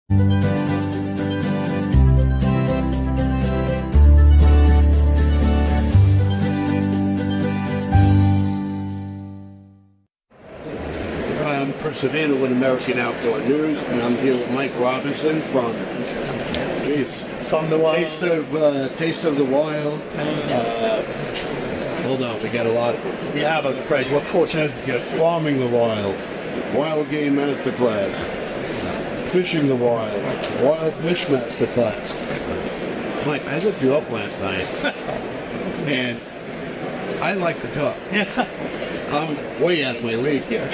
I'm Chris Savannah with American Outdoor News, and I'm here with Mike Robinson from the Wild. Taste of the Wild. Hold on, we got a lot of it. We have, I'm afraid. What 4 shows is good? Farming the Wild, Wild Game Masterclass, Fishing the Wild, Wild Fish Masterclass. Mike, I looked you up last night, and I like to cook. I'm way out of my league here.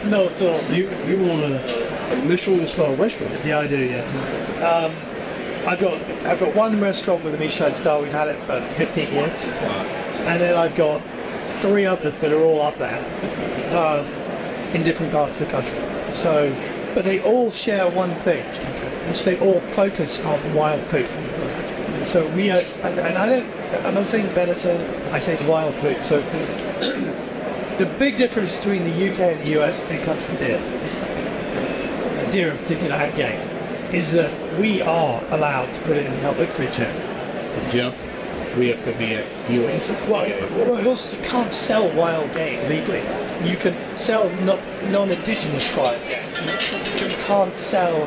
No, at all. You want a Michelin star restaurant? Yeah, I do. Yeah. I've got one restaurant with a Michelin star. We've had it for 15 years, and then I've got 3 others that are all up there in different parts of the country. So, but they all share one thing, which they all focus on wild food. So we are, I'm not saying venison. I say wild food. So. The big difference between the UK and the US when it comes to deer in particular and game, is that we are allowed to put it in public free check. Yep. We have to be at US. Well, also you can't sell wild game legally. You can sell non-indigenous wild game. You can't sell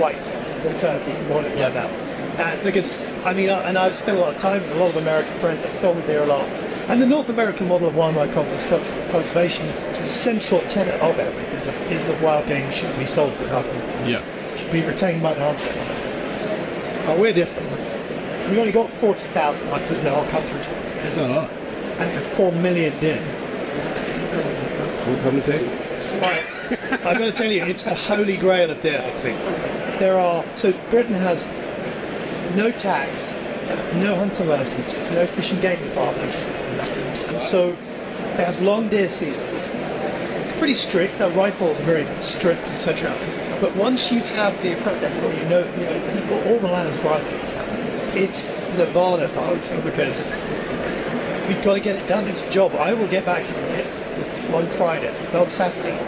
white or turkey or whatever like that. And because, I mean, and I've spent a lot of time with a lot of American friends that film deer a lot. And the North American model of wildlife conservation, the central tenet of it is that wild game shouldn't be sold for nothing. Yeah. It should be retained by the hunter. Well, we're different. We've only got 40,000 hunters in the whole country. That's not a lot. And 4 million deer. We'll come and take it. Right. I'm going to tell you, it's the holy grail of deer hunting. So Britain has no tax, no hunting licenses, no fish and game department. And so it has long deer seasons. It's pretty strict. The rifles are very strict, etc. But once you have the equipment, or you know people, all the land's private. It's Nirvana for hunting because we've got to get it done. It's a job. I will get back on Friday, on Saturday,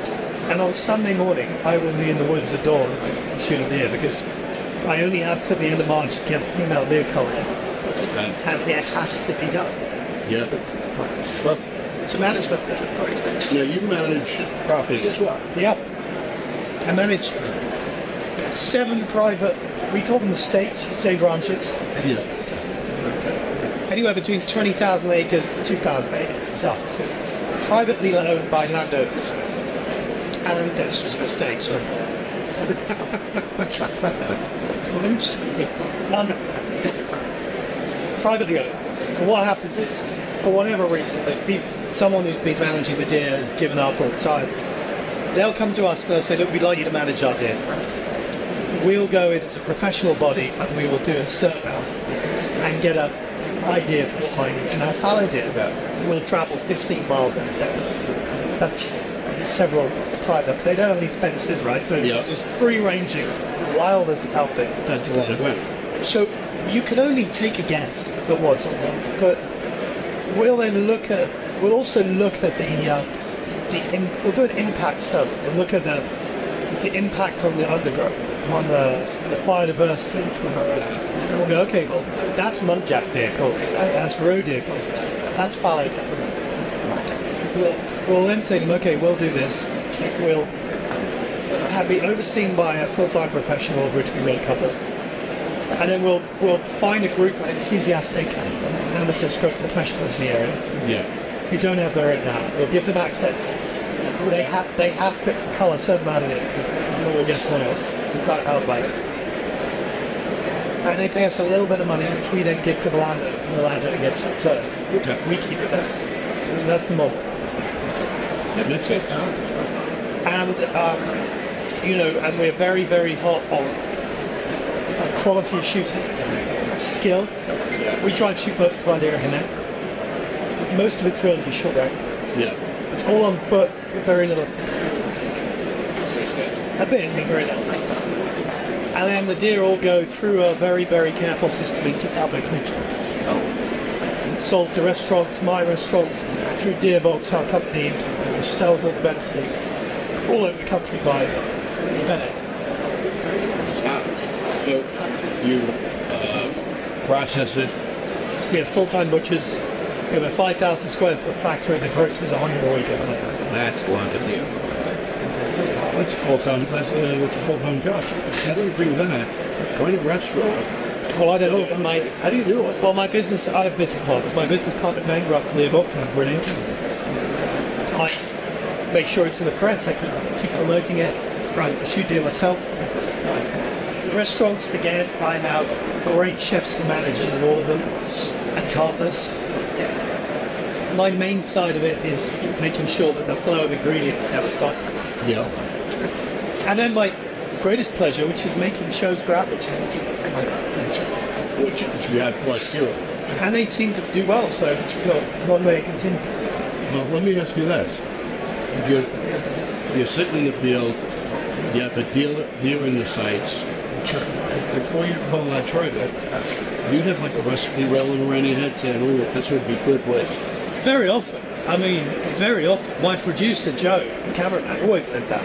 and on Sunday morning I will be in the woods at dawn and shoot a deer because I only have to the end of March to get a female deer collar, and it has to be done. Yeah. Well, it's a management. Yeah, you manage property as well. Yeah. I manage 7 private, we call them estates, you'd say ranches. Yeah. Anywhere between 20,000 acres and 2,000 acres. So, privately owned by landowners. And it's just mistakes. Oops. Privately owned. And what happens is, for whatever reason, someone who's been managing the deer has given up or retired. They'll come to us and they'll say, look, we'd like you to manage our deer. We'll go in as a professional body and we will do a survey and get an idea for what I need. And our fallow deer will travel 15 miles a day. That's several private. They don't have any fences, right? So it's just free-ranging, wild as out there. That's a lot of women. So you can only take a guess at what's on them, but we'll also look at we'll do an impact study. We'll look at the impact on the undergrowth, on the biodiversity. And we'll go, okay, well, that's muntjac deer causing that, that's roe deer causing that, that's fallow deer. We'll then say, okay, we'll do this. We'll have it overseen by a full-time professional, of which we've got a couple. And then we'll find a group of enthusiastic amateur stroke professionals in the area. Yeah. Who don't have their own now. We'll give them access. They have to cull a certain amount of it because we'll get someone else. We can't help by it. And they pay us a little bit of money, which we then give to the landowner, and the landowner gets it. So we keep it first. That's the model. That makes it. And and we're very, very hot on quality of shooting, skill. We try and shoot most of our deer in there. Most of it's relatively short range. Yeah. It's all on foot, very little. A bit, very little. And then the deer all go through a very, very careful system into public control. Sold to restaurants, my restaurants, through Deerbox, our company, which sells all the medicine all over the country by Bennett. So you process it. We have full-time butchers. We have a 5,000 square foot factory that processes 100 a week. That's wonderful. That's a full-time. That's a full-time job. How do you bring that? Going to a restaurant. Well, I don't know. How do you do it? Well, my business, I have business partners. My business partner bankrupt near boxes is brilliant. I make sure it's in the press. I keep promoting it. Right, the shoot deal myself. Restaurants, again, I have great chefs and managers in all of them, and partners. My main side of it is making sure that the flow of ingredients never stops. Yeah. And then my greatest pleasure, which is making shows for Apple Channel. Which you had plus zero. And they seem to do well, so one way to continue. Well, let me ask you this. You're sitting in the field, you have a dealer in the sights. Before you pull that trigger, you have like a recipe rolling around your head saying, oh, this would be good with. Very often. I mean, very often. My producer, Joe, the cameraman, always does that.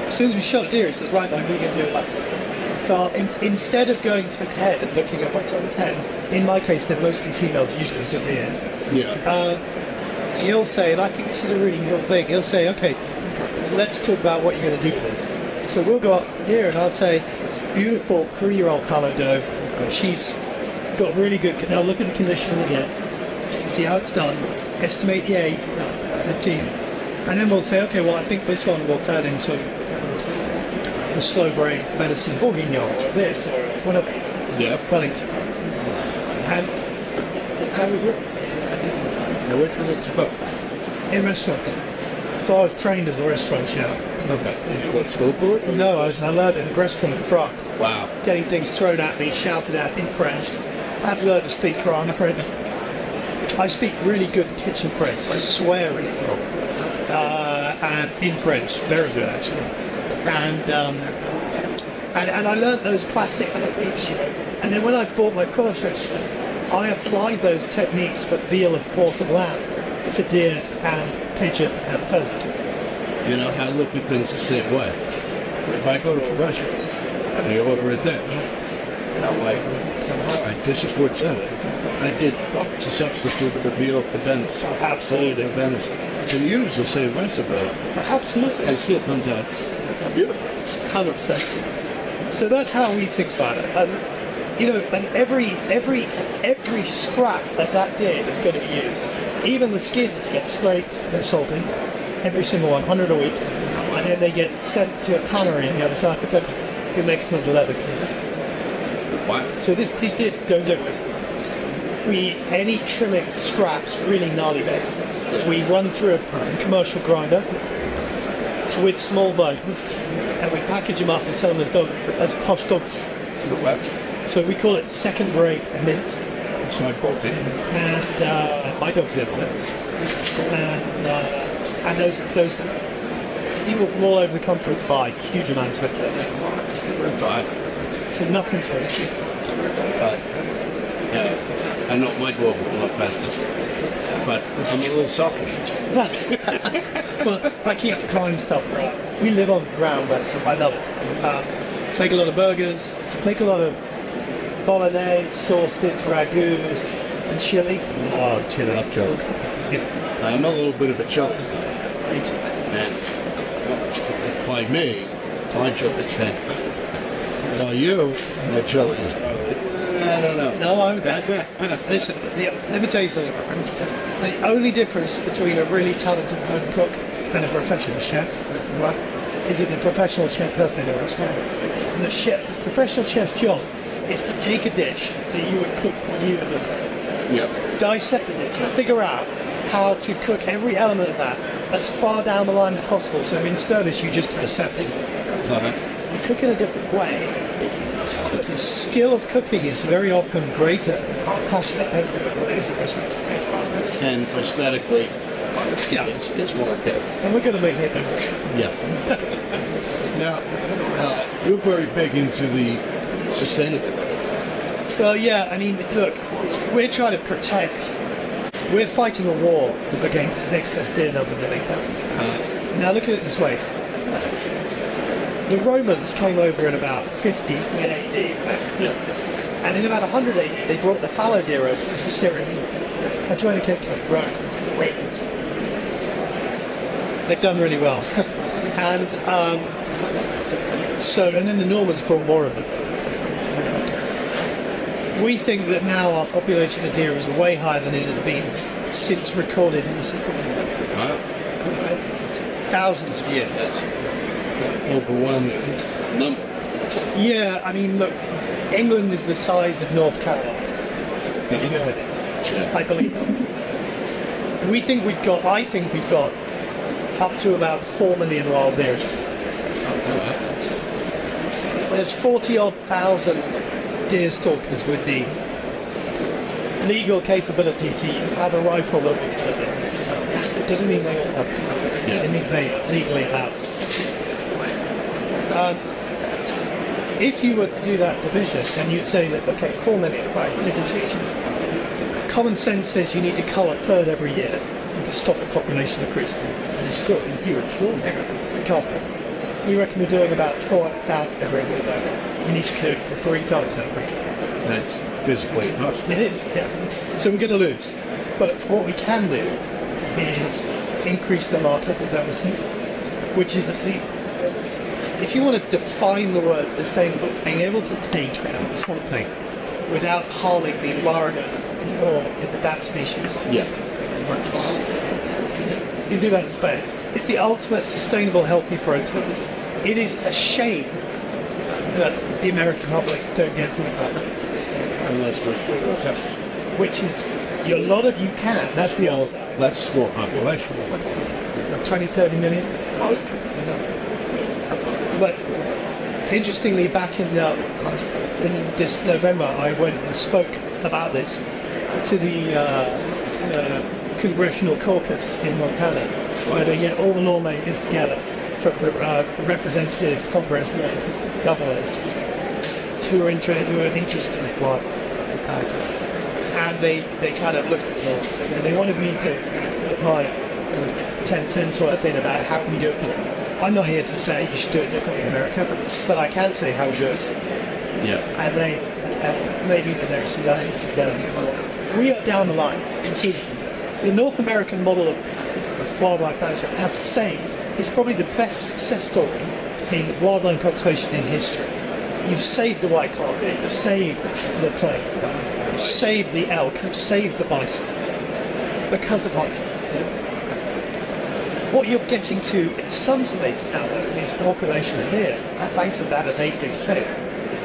As soon as we shot deer, he says, right, I'm going to do it like that. So instead of going to its head and looking at what's on its head, in my case, they're mostly females, usually it's just ears. Yeah. He'll say, and I think this is a really cool thing, he'll say, okay, let's talk about what you're going to do for this. So we'll go up here and I'll say, it's a beautiful 3-year-old fallow doe. She's got really good, now look at the condition again, see how it's done, estimate the age, the team. And then we'll say, okay, well, I think this one will turn into the slow braised venison bourguignon or this or whatever. Yeah. Wellington. And that's how we do it. Now, which was it about? In restaurants. So I was trained as a restaurant chef. Okay. Did you go to school for it? No, I learned in a restaurant in France. Wow. Getting things thrown at me, shouted at in French. I had to learn to speak French. I speak really good kitchen French. I swear really well. And in French, very good actually. And I learned those classic techniques, you know. And then when I bought my first restaurant, I applied those techniques for veal of pork and lamb to deer and pigeon and pheasant. You know, I look at things the same way. If I go to a restaurant and I order it there, and I'm like, all right, this is what's in it. I did to substitute the veal for venison. Absolutely. For venison. To use the same recipe. Absolutely. And still comes out beautiful. 100%. So that's how we think about it. You know, and every scrap of that deer is going to be used. Even the skins get scraped and salted. Every single one, 100 a week. And then they get sent to a tannery on the other side of the country who makes them into leather goods. Wow. So these deer don't get wasted. Any trimming scraps, really gnarly bits, we run through a commercial grinder with small bones, and we package them up and sell them as posh dog food. So we call it second grade mince. So I bought it. And my dog's in on it. And those people from all over the country buy huge amounts of it. Right. So nothing's wasted. Yeah. I know my dog will love pasta, but I'm a little selfish. Well, I keep the prime stuff for us. We live on the ground, but I love it. Make a lot of burgers, make a lot of bolognese, sauces, ragus, and chili. Oh, chili. I love chili. Yeah. I'm a little bit of a chili snob. Me too. And by me, my chili's fantastic. By you, my chili is probably, I don't know. No, I'm okay. Listen, let me tell you something. The only difference between a really talented home cook and a professional chef is that the professional chef does it as well. And the professional chef's job is to take a dish that you would cook for you and your family. Yeah. Dissect it, figure out how to cook every element of that as far down the line as possible. So in service, you just accept it. You cook in a different way. But the skill of cooking is very often greater. And aesthetically, Yeah. it's more okay. And we're going to make it. Yeah. Now, you're very big into the sustainability. Well, yeah, I mean, look, we're trying to protect, we're fighting a war against excess deer numbers, I think. Now, look at it this way. The Romans came over in about 50 AD, and in about 100 AD they brought the fallow deer over to Syria. That's where they came from, Romans. They've done really well. And and then the Normans brought more of them. We think that now our population of deer is way higher than it has been since recorded in this thousands of years. Overwhelming number. Yeah, I mean, look, England is the size of North Carolina. I believe. I think we've got up to about 4 million wild deer. There's 40-odd thousand deer stalkers with the legal capability to have a rifle that will kill them. It doesn't mean they all have to. It means they are legally allowed. If you were to do that division, then you'd say that, okay, 4 million, right, different species. Common sense says you need to cull a third every year to stop the population increasing. And it's still a huge form. We reckon we're doing about 400,000 every year. We need to do it for 3 times that rate. That's physically impossible. It is, yeah. So we're going to lose. But what we can do is increase the market of diversity, which is at least, if you want to define the word sustainable, it's being able to take something without harming the environment or the bat species. Yeah. You do that in space. It's the ultimate sustainable, healthy protein. It is a shame that the American public don't get to the bats. And that's for sure. Which is, a lot of you can. That's the old. That's small population. 20, 30 million. But interestingly, back in this November, I went and spoke about this to the Congressional Caucus in Montana, where they get all the lawmakers together, for representatives, Congress, and governors who are interested in flight. And they kind of looked at the laws, and they wanted me to apply 10 cents worth in about how we do it. I'm not here to say you should do it differently in America, but I can say how we do it. Yeah. And maybe the next few days together. We are down the line. The North American model of wildlife management has saved, it's probably the best success story in wildlife conservation in history. You've saved the white cloud, you've saved the clay, you've saved the elk, you've saved the bison because of hunting. What you're getting to in some states now is population of deer, and thanks to that amazing thing.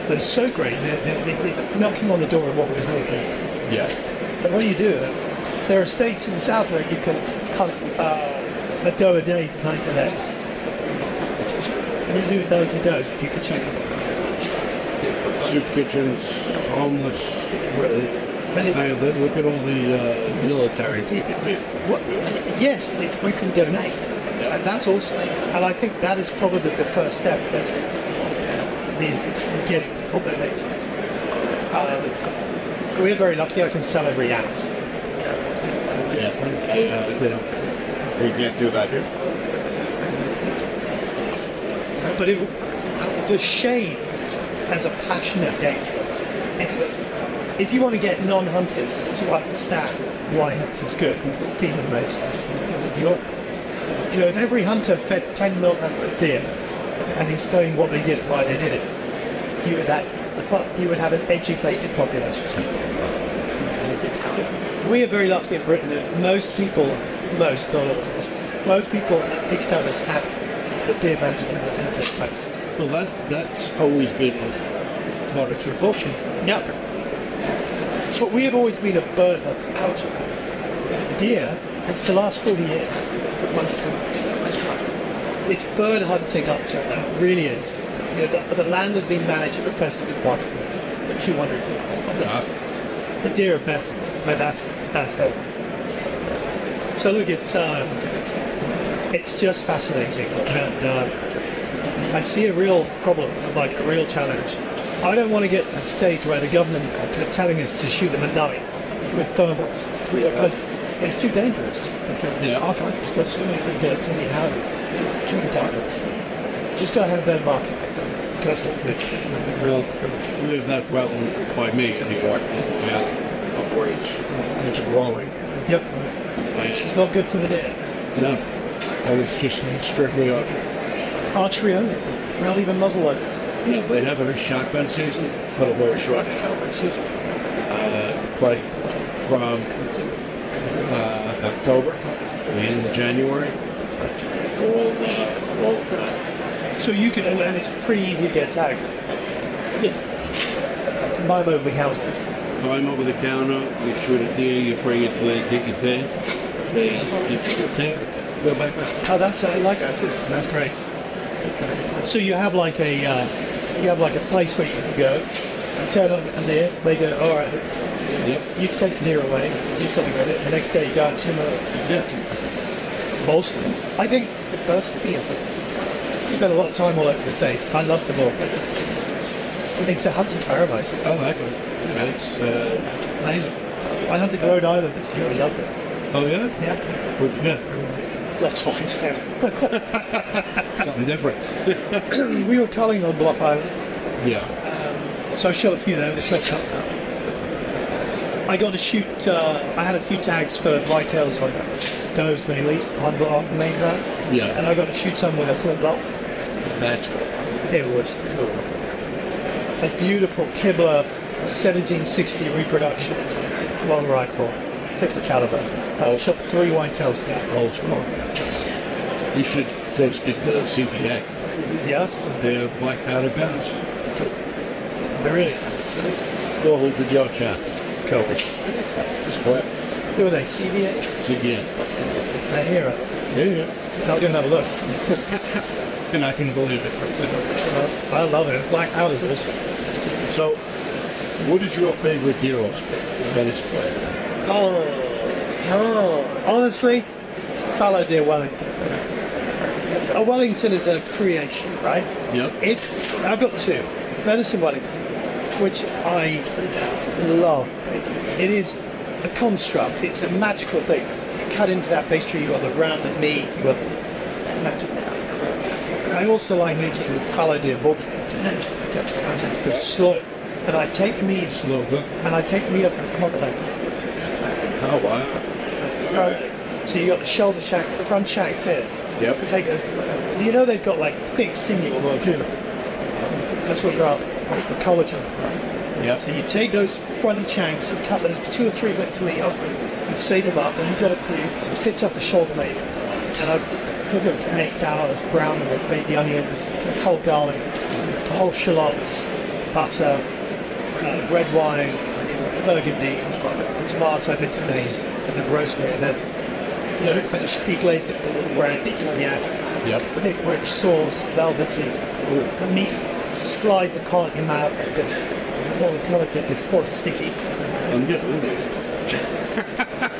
They're so great, they're knocking on the door of what was doing. Yeah. But what do you do? There are states in the south where you can hunt a doe a day for 90 days. And you do 90 does if you could check them. Soup kitchens, homeless. Look at all the military people. Yes, we can donate. And that's also, and I think that is probably the first step. Is getting people donated. We're very lucky. I can sell every ounce. Yeah, we can't do that here. But the shame as a passionate gamer, it's that if you want to get non-hunters to understand why hunting's good, feed them based. If every hunter fed 10 non-hunters deer and explained what they did and why they did it, you would have an educated population. We are very lucky in Britain that most people understand that deer management has to take place. Well, that's always been part of tradition. Yep. But we have always been a bird hunting culture. Deer, it's the last 40 years. It's bird hunting up to now, it really is. The land has been managed for pheasants and whitetails for 200 years. The deer are better, but that's it. So look, it's just fascinating, and I see a real problem, like a real challenge. I don't want to get to the stage where the government are telling us to shoot them at night with thermals, because it's too dangerous. Our country's got so many houses, it's too dangerous. Just go ahead and bear market. That's what we do. Well, we live that well by me in New York. It's growing. Yep. And It's not good for the deer. no, and it's just strictly archery. Archery only. Not even muzzle loaded. Yeah, they have it a shotgun season, but a very short shotgun season. But from October and January, all track. So you can, and it's pretty easy to get tags. Yeah. Buy them over the counter. Climb over the counter, you shoot a deer, you bring it to they take your pay. They take, go back up. Oh, that's I like that system. That's great. So you have like a place where you can go, turn on the deer. They go, all right. Yep. You take the deer away, do something with it. The next day you go and shoot it. Yeah. Awesome. I think the first thing, you spend a lot of time all over the States. I love them all. It's a hunting paradise. I like it. Yeah, it's Amazing. I hunted Rhode Island this year. I loved it. oh yeah? Yeah. What'd you get? Let's find Something different. out. We were culling on Block Island. Yeah. So I shot a few there. The shot's up now. I got to shoot. I had a few tags for whitetails, like does mainly on the main ground, Yeah. and I got to shoot some with a flintlock. That's cool. It was cool. A beautiful Kibler 1760 reproduction, long rifle, 50 caliber. I shot 3 whitetails there. Old school. You should just get to the CPA. Yeah, They're black powder guns. they're really Go hold the jaw shot. cool. It's quick. Who are they? CVA? CPA. I hear it. Yeah. Not gonna have a look. And I can believe it. I love it. Black powder's awesome. So, what is your favorite deer that is played? Honestly, fallow deer Wellington. A Wellington is a creation, right? Yep. I've got 2. Venison Wellington, which I love. It is a construct. It's a magical thing. You cut into that pastry, you've got the rounded meat, you've got magic. I also like making fallow deer barbecue. Slow. And I take the meat Slow cook. and I take the meat up in front legs. Oh, wow. So you got the shoulder shank, the front shanks here. Yep. Take those. So you know they've got like big sinew on their too. That's what they're after. The collagen. Yep. So you take those front shanks and cut those 2 or 3 bits of meat off them and save them up, and you've got a few. It fits up the shoulder blade. And I cook them for 8 hours, brown them with baby onions, whole garlic, whole shallots, butter, red wine, burgundy, tomato, bit of maize, and then rosemary, and then finish deglaze it with brandy, cognac, Yep. thick, rich sauce, velvety. The meat slides apart in your mouth because all the collagen is so sticky. I'm good.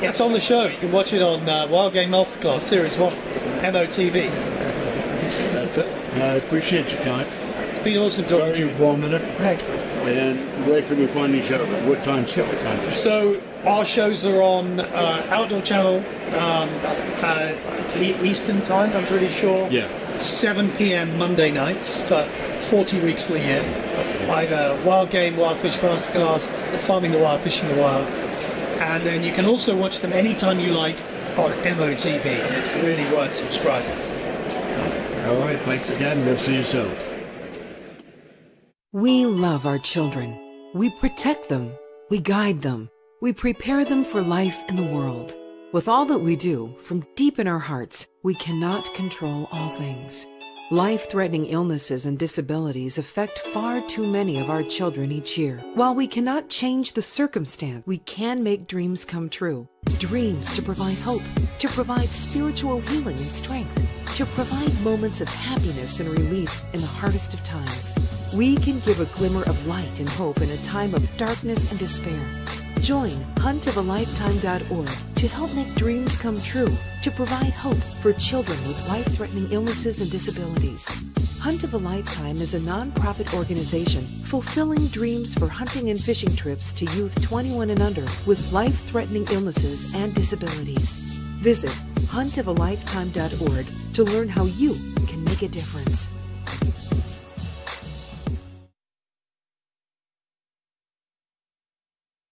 It's on the show. You can watch it on Wild Game Masterclass Series 1, MOTV. That's it. I appreciate your time. It's been awesome talking Very to you. informative. Thank you. And where can we find each other? What time show? So our shows are on Outdoor Channel, Eastern time, I'm pretty sure. Yeah. 7 p.m. Monday nights for 40 weeks a year. Either Wild Game, Wild Fish Masterclass, Farming the Wild, Fishing the Wild. And then you can also watch them anytime you like on MOTV. It's really worth subscribing. All right. Thanks again. We'll see you soon. We love our children. We protect them. We guide them. We prepare them for life in the world. With all that we do, from deep in our hearts, we cannot control all things. Life-threatening illnesses and disabilities affect far too many of our children each year. While we cannot change the circumstance, we can make dreams come true. Dreams to provide hope, to provide spiritual healing and strength, to provide moments of happiness and relief in the hardest of times. We can give a glimmer of light and hope in a time of darkness and despair. Join huntofalifetime.org to help make dreams come true, to provide hope for children with life-threatening illnesses and disabilities. Hunt of a Lifetime is a non-profit organization fulfilling dreams for hunting and fishing trips to youth 21 and under with life-threatening illnesses and disabilities. Visit huntofalifetime.org to learn how you can make a difference.